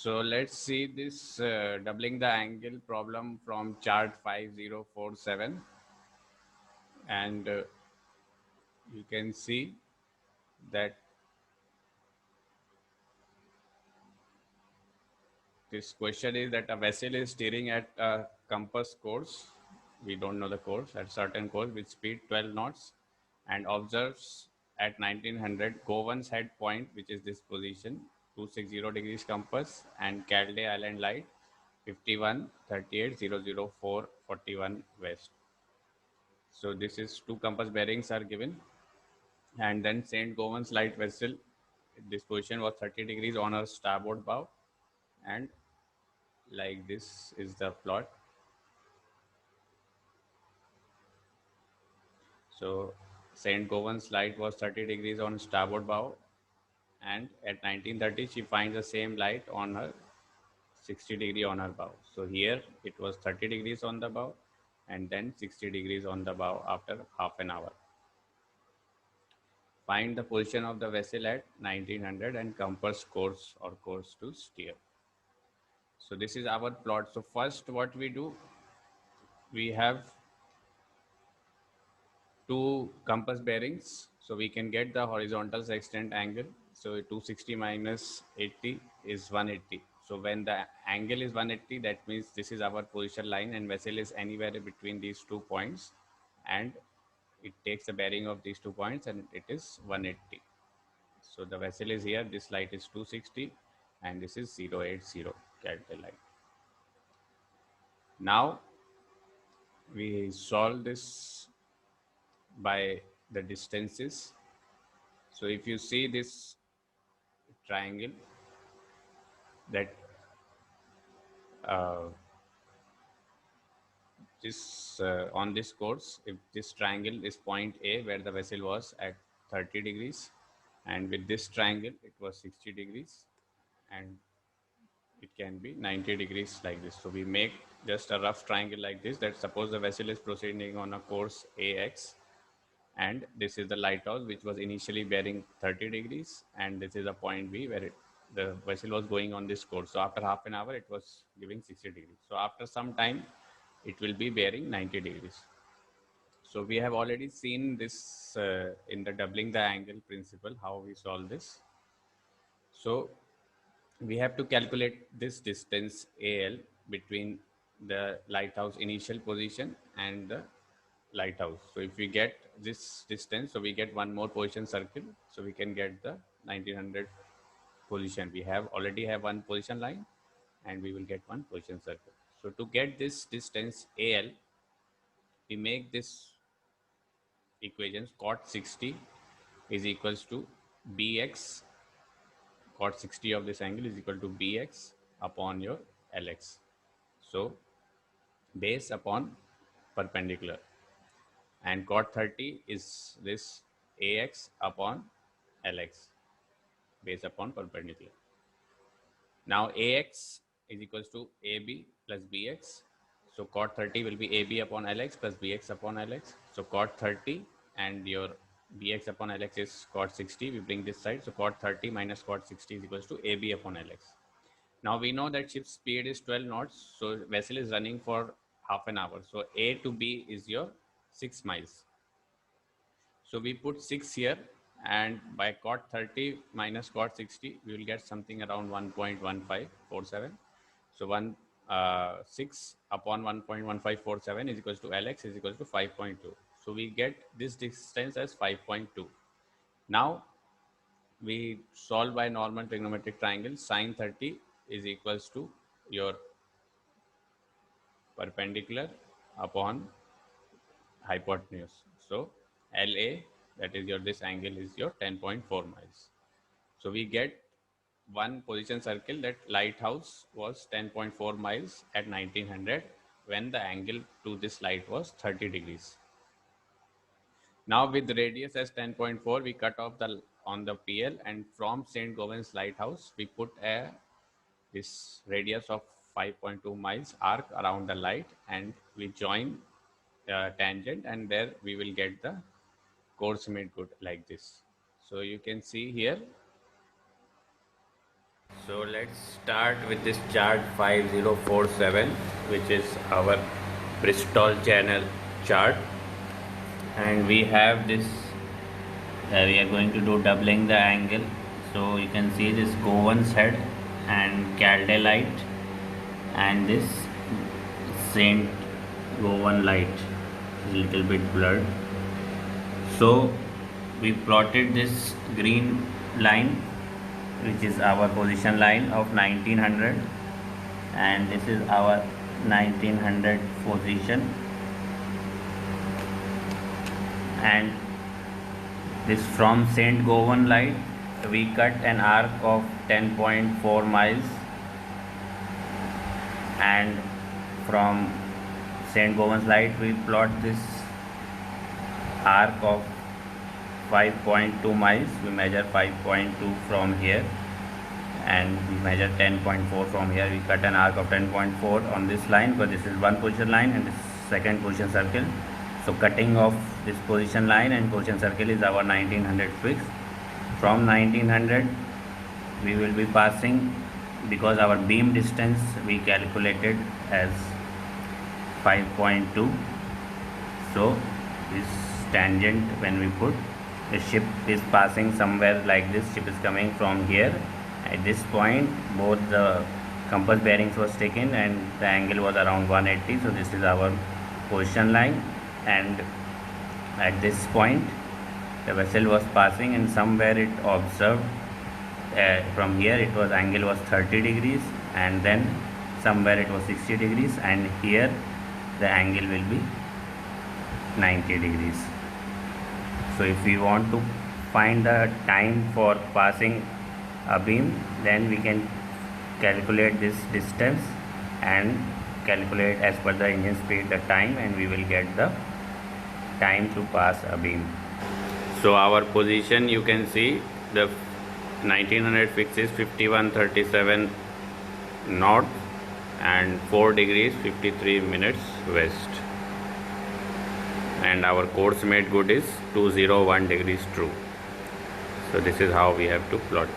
So let's see this doubling the angle problem from chart 5047, and you can see that this question is that a vessel is steering at a compass course. We don't know the course, at certain course with speed 12 knots, and observes at 1900 Gowan's head point, which is this position, 260 degrees compass, and Calde Island light 51 38 004 41 west. So this is two compass bearings are given, and then St. Gowan's light vessel, this position was 30 degrees on her starboard bow, and like this is the plot. So St. Gowan's light was 30 degrees on starboard bow, and at 1930 she finds the same light on her 60 degree on her bow. So here it was 30 degrees on the bow and then 60 degrees on the bow after half an hour. Find the position of the vessel at 1900 and compass course or course to steer. So this is our plot. So first what we do, we have two compass bearings, so we can get the horizontal sextant angle. So 260 minus 80 is 180. So when the angle is 180, that means this is our position line and vessel is anywhere between these 2 points, and it takes the bearing of these 2 points and it is 180. So the vessel is here, this light is 260 and this is 080 Caltech light. Now we solve this by the distances. So if you see this triangle, that uh, this on this course, if this triangle is point A where the vessel was at 30 degrees, and with this triangle it was 60 degrees, and it can be 90 degrees like this. So we make just a rough triangle like this, that suppose the vessel is proceeding on a course AX, and this is the lighthouse which was initially bearing 30 degrees, and this is a point B where the vessel was going on this course. So after half an hour it was giving 60 degrees. So after some time it will be bearing 90 degrees. So we have already seen this in the doubling the angle principle, how we solve this. So we have to calculate this distance AL between the lighthouse initial position and the lighthouse. So if we get this distance, so we get one more position circle, so we can get the 1900 position. We have already have one position line and we will get one position circle. So to get this distance AL, we make this equations cot 60 is equals to bx, cot 60 of this angle is equal to bx upon your lx. So base upon perpendicular, and cot 30 is this ax upon lx, base upon perpendicular. Now ax is equals to ab plus bx. So cot 30 will be ab upon lx plus bx upon lx. So cot 30 and your bx upon lx is cot 60. We bring this side. So cot 30 minus cot 60 is equals to ab upon lx. Now we know that ship's speed is 12 knots. So vessel is running for half an hour. So A to B is your 6 miles. So we put 6 here, and by cot 30 minus cot 60, we will get something around 1.1547. So 6 upon 1.1547 is equals to Lx is equals to 5.2. So we get this distance as 5.2. Now we solve by normal trigonometric triangle. Sine 30 is equals to your perpendicular upon hypotenuse. So LA, that is your, this angle is your 10.4 miles. So we get one position circle that lighthouse was 10.4 miles at 1900 when the angle to this light was 30 degrees. Now with radius as 10.4, we cut off the on the PL, and from St. Gowan's lighthouse we put a this radius of 5.2 miles arc around the light, and we join tangent, and there we will get the course made good like this. So you can see here So let's start with this chart 5047, which is our Bristol channel chart, and we have this we are going to do doubling the angle. So you can see this Gowan's head and Caldellite and this Saint Gowan light is a little bit blurred. So we plotted this green line, which is our position line of 1900, and this is our 1900 position, and this from Saint Gowan light we cut an arc of 10.4 miles, and from Saint Gowan's light we plot this arc of 5.2 miles. We measure 5.2 from here and we measure 10.4 from here. We cut an arc of 10.4 on this line, because this is one position line and this second position circle. So cutting off this position line and position circle is our 1900 fix. From 1900 we will be passing, because our beam distance we calculated as 5.2. so this tangent, when we put, the ship is passing somewhere like this. Ship is coming from here. At this point both the compass bearings was taken and the angle was around 180. So this is our position line, and at this point the vessel was passing and somewhere it observed from here it was angle was 30 degrees, and then somewhere it was 60 degrees, and here the angle will be 90 degrees. So if we want to find the time for passing a beam, then we can calculate this distance and calculate as per the engine speed the time, and we will get the time to pass a beam. So our position, you can see the 1900 fix is 5137 north and 4 degrees 53 minutes west, and our course made good is 201 degrees true. So this is how we have to plot.